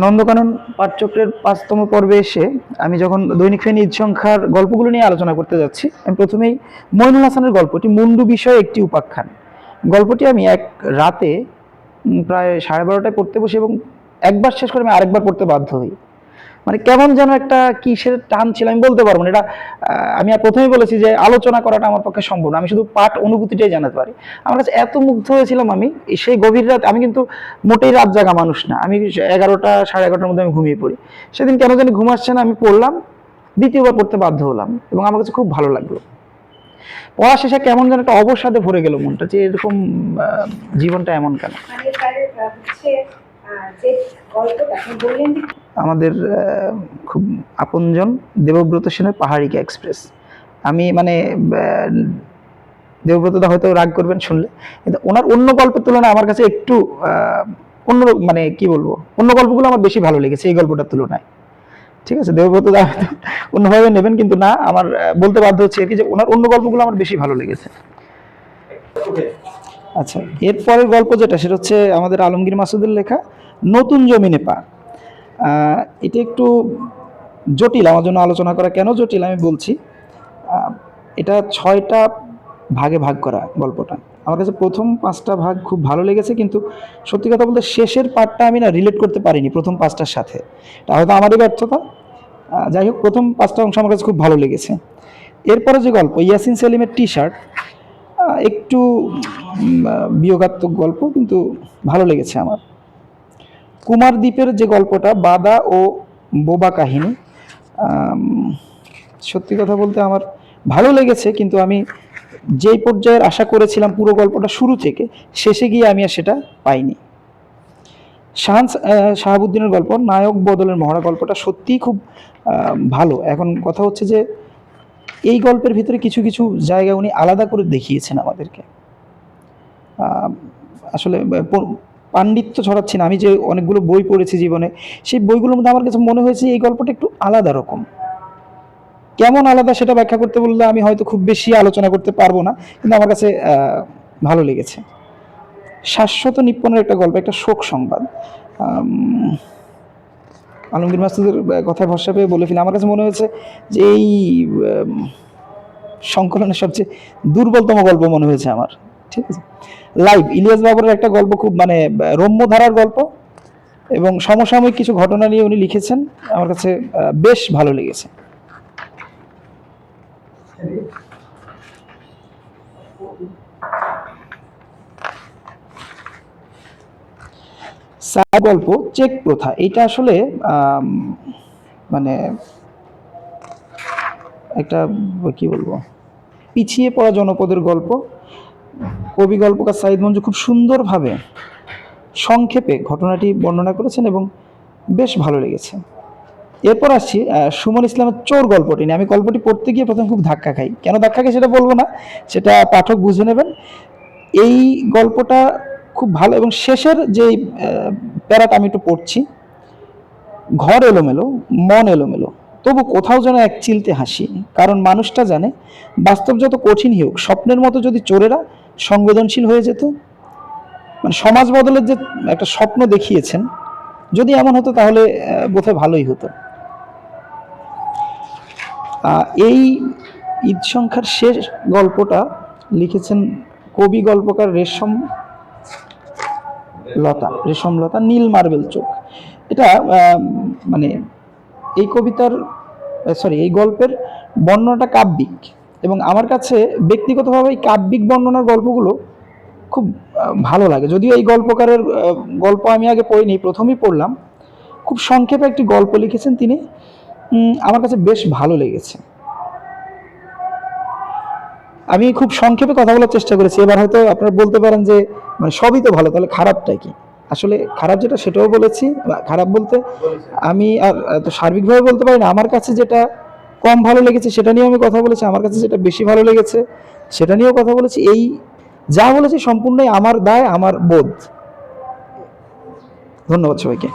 নন্দকানন পাঠচক্রের ৫তম পর্বে এসে আমি যখন দৈনিক ফেনী ঈদ সংখ্যার গল্পগুলো নিয়ে আলোচনা করতে যাচ্ছি, আমি প্রথমেই মইনুল হাসানের গল্পটি মুন্ডু বিষয়ে একটি উপাখ্যান গল্পটি আমি এক রাতে প্রায় 12:30টায় পড়তে বসি এবং একবার শেষ করে আমি আরেকবার পড়তে বাধ্য হই। মানে কেমন যেন একটা কিসের টান ছিল, আমি বলতে পারবো না এটা। আমি আর প্রথমেই বলেছি যে আলোচনা করাটা আমার পক্ষে সম্ভব না, আমি শুধু পাঠ অনুভূতিটাই জানাতে পারি। আমার কাছে এত মুগ্ধ হয়েছিলাম আমি সেই গভীর রাত। আমি কিন্তু মোটেই রাত জাগা মানুষ না, আমি 11টা 11:30টার মধ্যে আমি ঘুমিয়ে পড়ি। সেদিন কেন জানি ঘুম আসছে না, আমি পড়লাম, দ্বিতীয়বার পড়তে বাধ্য হলাম এবং আমার কাছে খুব ভালো লাগলো। পড়া শেষে কেমন যেন একটা অবসাদে ভরে গেল মনটা, যে এরকম জীবনটা এমন কেন। আমাদের খুব আপনজন দেবব্রত সেনের পাহাড়িকা এক্সপ্রেস। আমি মানে দেবব্রতদা হয়তো রাগ করবেন শুনলে, কিন্তু ওনার অন্য গল্পের তুলনায় আমার কাছে একটু অন্য, মানে কি বলবো, অন্য গল্পগুলো আমার বেশি ভালো লেগেছে এই গল্পটার তুলনায়। ঠিক আছে, দেবব্রতদা অন্যভাবে নেবেন, কিন্তু না, আমার বলতে বাধ্য হচ্ছে আর কি যে ওনার অন্য গল্পগুলো আমার বেশি ভালো লেগেছে। আচ্ছা, এরপরের গল্প যেটা, সেটা হচ্ছে আমাদের আলমগীর মাসুদের লেখা নতুন জমিনে পা। এটা একটু জটিল আমার জন্য আলোচনা করা। কেন জটিল আমি বলছি। এটা 6টা ভাগে ভাগ করা গল্পটা। আমার কাছে প্রথম 5টা ভাগ খুব ভালো লেগেছে, কিন্তু সত্যি কথা বলতে শেষের পার্টটা আমি না রিলেট করতে পারিনি প্রথম 5টার সাথে। এটা হয়তো আমারই ব্যর্থতা। যাই হোক, প্রথম 5টা অংশ আমার কাছে খুব ভালো লেগেছে। এরপরে যে গল্প ইয়াসিন সেলিমের টি শার্ট, একটু বিয়োগাত্মক গল্প, কিন্তু ভালো লেগেছে আমার। কুমার দ্বীপের যে গল্পটা বাদা ও বোবা কাহিনী, সত্যি কথা বলতে আমার ভালো লেগেছে, কিন্তু আমি যেই পর্যায়ের আশা করেছিলাম পুরো গল্পটা শুরু থেকে শেষে গিয়ে আমি আর সেটা পাইনি। শাহাবুদ্দিনের গল্প নায়ক বদলের মহড়া গল্পটা সত্যিই খুব ভালো। এখন কথা হচ্ছে যে এই গল্পের ভিতরে কিছু কিছু জায়গা উনি আলাদা করে দেখিয়েছেন আমাদেরকে। আসলে পাণ্ডিত্য ছড়াচ্ছি না, আমি যে অনেকগুলো বই পড়েছি জীবনে, সেই বইগুলোর মধ্যে আমার কাছে মনে হয়েছে এই গল্পটা একটু আলাদা রকম। কেমন আলাদা সেটা ব্যাখ্যা করতে বললে আমি হয়তো খুব বেশি আলোচনা করতে পারবো না, কিন্তু আমার কাছে ভালো লেগেছে। শাশ্বত নিপ্পনের একটা গল্প, একটা শোক সংবাদ। আলমগীর মাসুদের কথায় ভরসা পেয়ে বলে ফেলি, আমার কাছে মনে হয়েছে যে এই সংকলনের সবচেয়ে দুর্বলতম গল্প মনে হয়েছে আমার। ঠিক আছে, লাইভ ইলিয়াস বাবরের একটা গল্প, খুব মানে রম্য ধারার গল্প এবং সমসাময়িক কিছু ঘটনা নিয়ে উনি লিখেছেন, আমার কাছে বেশ ভালো লেগেছে। গল্প চেক প্রথা, এটা আসলে মানে একটা কি বলবো, পিছিয়ে পড়া জনপদের গল্প। কবি গল্পকার সাইদ মঞ্জু খুব সুন্দরভাবে সংক্ষেপে ঘটনাটি বর্ণনা করেছেন এবং বেশ ভালো লেগেছে। এরপর আসছি সুমন ইসলামের চোর গল্পটি নিয়ে। আমি গল্পটি পড়তে গিয়ে প্রথম খুব ধাক্কা খাই। কেন ধাক্কা খাই সেটা বলবো না, সেটা পাঠক বুঝে নেবেন। এই গল্পটা খুব ভালো এবং শেষের যে প্যারাটা আমি একটু পড়ছি, ঘর এলোমেলো, মন এলোমেলো, তবু কোথাও যেন এক চিলতে হাসি, কারণ মানুষটা জানে বাস্তব যত কঠিনই হোক, স্বপ্নের মতো যদি চোরেরা সংবেদনশীল হয়ে যেত, মানে সমাজ বদলের যে একটা স্বপ্ন দেখিয়েছেন, যদি এমন হতো তাহলে বোধহয় ভালোই হতো। এই ঈদ সংখ্যার শেষ গল্পটা লিখেছেন কবি গল্পকার রেশম লতা, নীল মার্বেল চোখ। এটা মানে এই কবিতার এই গল্পের বর্ণনাটা কাব্যিক, এবং আমার কাছে ব্যক্তিগতভাবে এই কাব্যিক বর্ণনার গল্পগুলো খুব ভালো লাগে। যদিও এই গল্পকারের গল্প আমি আগে পড়িনি, প্রথমেই পড়লাম। খুব সংক্ষেপে একটি গল্প লিখেছেন তিনি, আমার কাছে বেশ ভালো লেগেছে। আমি খুব সংক্ষেপে কথা বলার চেষ্টা করেছি। এবার হয়তো আপনারা বলতে পারেন যে মানে সবই তো ভালো, তাহলে খারাপটা কি? আসলে খারাপ যেটা সেটাও বলেছি, খারাপ বলতে আমি আর তো সার্বিকভাবে বলতে পারি না। আমার কাছে যেটা কম ভালো লেগেছে সেটা নিয়েও আমি কথা বলেছি, আমার কাছে যেটা বেশি ভালো লেগেছে সেটা নিয়েও কথা বলেছি। এই যা বলেছি সম্পূর্ণই আমার দায়, আমার বোধ। ধন্যবাদ সবাইকে।